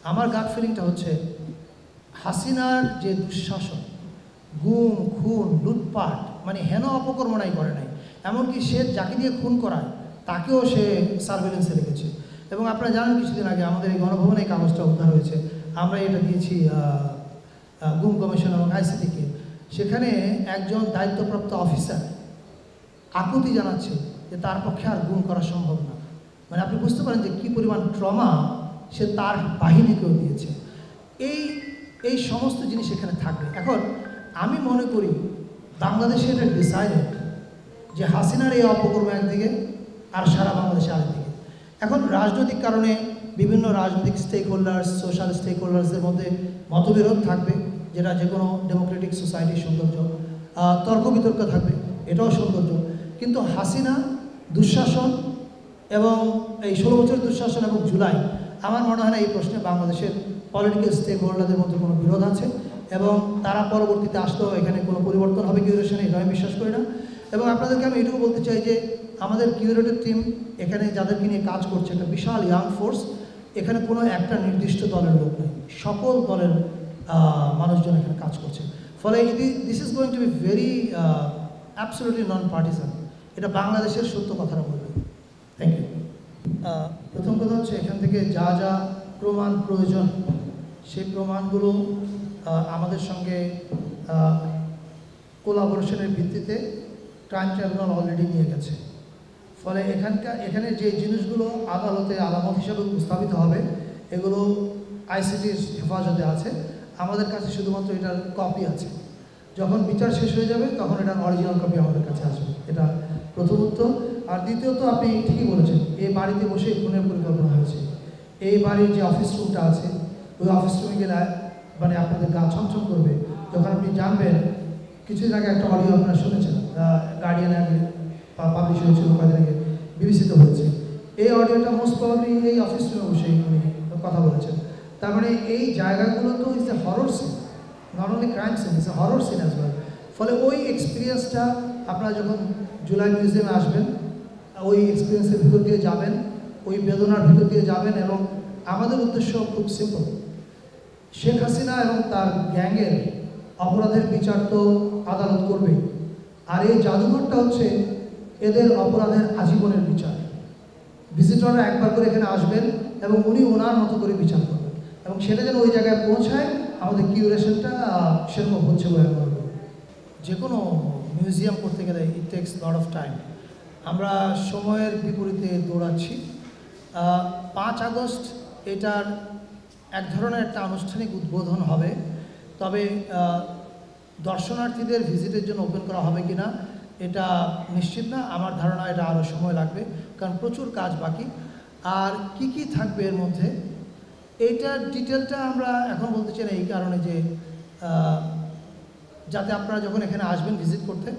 আমার গাট ফিলিংটা হচ্ছে হাসিনার যে দুঃশাসন, গুম খুন লুটপাট, মানে হেন অপকর্মনাই করে নাই, এমনকি সে যাকে দিয়ে খুন করায় তাকেও সে সার্ভেলেন্সে রেখেছে। এবং আপনারা জানেন কিছুদিন আগে আমাদের এই গণভবনে এই কাগজটা উদ্ধার হয়েছে, আমরা এটা দিয়েছি গুম কমিশন এবং আইসিটিকে। সেখানে একজন দায়িত্বপ্রাপ্ত অফিসার আকুতি জানাচ্ছে যে তার পক্ষে আর গুম করা সম্ভব না। মানে আপনি বুঝতে পারেন যে কী পরিমাণ ট্রমা সে তার বাহিনীকেও দিয়েছে। এই সমস্ত জিনিস এখানে থাকবে। এখন আমি মনে করি বাংলাদেশে এটা ডিসাইডেড যে হাসিনার এই অপকর্ম একদিকে আর সারা বাংলাদেশে আরেকদিকে। এখন রাজনৈতিক কারণে বিভিন্ন রাজনৈতিক স্টেক হোল্ডার্স, সোশ্যাল স্টেক হোল্ডার্সদের মধ্যে মতবিরোধ থাকবে, যেটা যে কোনো ডেমোক্রেটিক সোসাইটির সৌন্দর্য। তর্ক বিতর্ক থাকবে, এটাও সৌন্দর্য। কিন্তু হাসিনা দুঃশাসন এবং এই 16 বছরের দুঃশাসন এবং জুলাই, আমার মনে হয় না এই প্রশ্নে বাংলাদেশের পলিটিক্যাল স্টেক হোল্ডারদের মধ্যে কোনো বিরোধ আছে, এবং তারা পরবর্তীতে আসলেও এখানে কোনো পরিবর্তন হবে কিউরেশনে, এটা আমি বিশ্বাস করি না। এবং আপনাদেরকে আমি এটুকু বলতে চাই যে আমাদের কিউরেটিভ টিম এখানে যাদেরকে নিয়ে কাজ করছে, একটা বিশাল ইয়াং ফোর্স, এখানে কোনো একটা নির্দিষ্ট দলের লোক নেই, সকল দলের মানুষজন এখানে কাজ করছে। ফলে this is going to be very absolutely non partisan. এটা বাংলাদেশের সত্য কথাটা বলবে। Thank you. প্রথম কথা হচ্ছে এখান থেকে যা যা প্রমাণ প্রয়োজন সেই প্রমাণগুলো আমাদের সঙ্গে কোলাবোরেশনের ভিত্তিতে ক্রাইম ট্রাইব্যুনাল অলরেডি নিয়ে গেছে। ফলে এখানে যে জিনিসগুলো আদালতে আলামত হিসাবে উপস্থাপিত হবে এগুলো আইসিটির হেফাজতে আছে। আমাদের কাছে শুধুমাত্র এটার কপি আছে। যখন বিচার শেষ হয়ে যাবে তখন এটার অরিজিনাল কপি আমাদের কাছে আসবে। এটা প্রথম উত্তর। আর দ্বিতীয়ত আপনি ঠিকই বলেছেন, এই বাড়িতে বসে খুনের পরিকল্পনা হয়েছে। এই বাড়ির যে অফিস রুমটা আছে ওই অফিস রুমে গেলে মানে আপনাদের গা ছমছম করবে যখন আপনি জানবেন। কিছুদিন আগে একটা অডিও আপনারা শুনেছেন, গার্ডিয়ানে পাবলিশ হয়েছিল, কয়েকদিন আগে বিবিসিতে হয়েছে। এই অডিওটা মোস্ট প্রবাবলি এই অফিস রুমে বসে উনি কথা বলেছেন। তার মানে এই জায়গাগুলো তো is a horror scene, not only crime scene, is a horror scene as well. ফলে ওই এক্সপিরিয়েন্সটা আপনারা যখন জুলাই মিউজিয়ামে আসবেন, ওই এক্সপিরিয়েন্সের ভিতর দিয়ে যাবেন, ওই বেদনার ভিতর দিয়ে যাবেন। এবং আমাদের উদ্দেশ্য খুব সিম্পল, শেখ হাসিনা এবং তার গ্যাংয়ের অপরাধের বিচার তো আদালত করবে, আর এই জাদুঘরটা হচ্ছে এদের অপরাধের আজীবনের বিচার। ভিজিটররা একবার করে এখানে আসবেন এবং উনি ওনার মতো করে বিচার করবেন, এবং সেটা যেন ওই জায়গায় পৌঁছায় আমাদের কিউরেশনটা সেরকম হচ্ছে বলে আমি বলব। যে কোনো মিউজিয়াম করতে গেলে it takes lot of time. আমরা সময়ের বিপরীতে দৌড়াচ্ছি। 5 আগস্ট এটার এক ধরনের একটা আনুষ্ঠানিক উদ্বোধন হবে, তবে দর্শনার্থীদের ভিজিটের জন্য ওপেন করা হবে কিনা এটা নিশ্চিত না। আমার ধারণা এটা আরও সময় লাগবে, কারণ প্রচুর কাজ বাকি। আর কি কি থাকবে এর মধ্যে এইটার ডিটেলটা আমরা এখন বলতে চাই না, এই কারণে যে যাতে আপনারা যখন এখানে আসবেন ভিজিট করতে,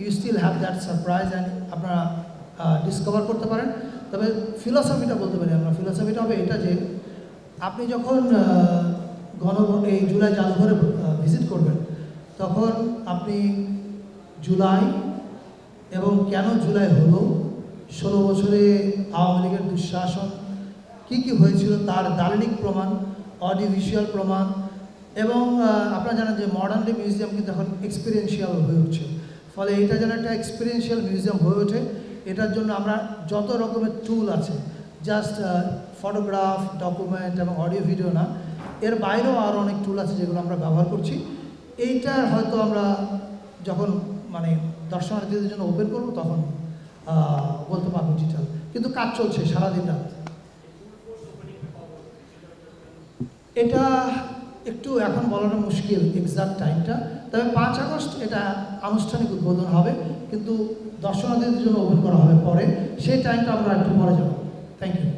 you still have that surprise and আপনারা ডিসকভার করতে পারেন। তবে ফিলসফিটা বলতে পারি আমরা, ফিলসফিটা হবে এটা যে আপনি যখন এই জুলাই জাদুঘরে ভিজিট করবেন তখন আপনি জুলাই এবং কেন জুলাই হলো, 16 বছরে আওয়ামী লীগের দুঃশাসন কী কী হয়েছিল তার দালিলিক প্রমাণ, অডিও ভিজুয়াল প্রমাণ, এবং আপনারা জানেন যে মডার্ন ডে মিউজিয়াম কিন্তু এখন এক্সপিরিয়েন্সিয়াল হয়ে উঠছে। ফলে এটা যেন একটা এক্সপিরিয়েন্সিয়াল মিউজিয়াম হয়ে ওঠে, এটার জন্য আমরা যত রকমের টুল আছে, জাস্ট ফটোগ্রাফ, ডকুমেন্ট এবং অডিও ভিডিও না, এর বাইরেও আরও অনেক টুল আছে যেগুলো আমরা ব্যবহার করছি। এইটার হয়তো আমরা যখন মানে দর্শনার্থীদের জন্য ওপেন করবো তখন বলতে পারবো ডিটেল, কিন্তু কাজ চলছে সারাদিন রাত। এটা একটু এখন বলানো মুশকিল এক্সাক্ট টাইমটা, তবে 5 আগস্ট এটা আনুষ্ঠানিক উদ্বোধন হবে, কিন্তু দর্শনার্থীদের জন্য ওপেন করা হবে পরে, সেই টাইমটা আমরা একটু পরে যাব। Thank you.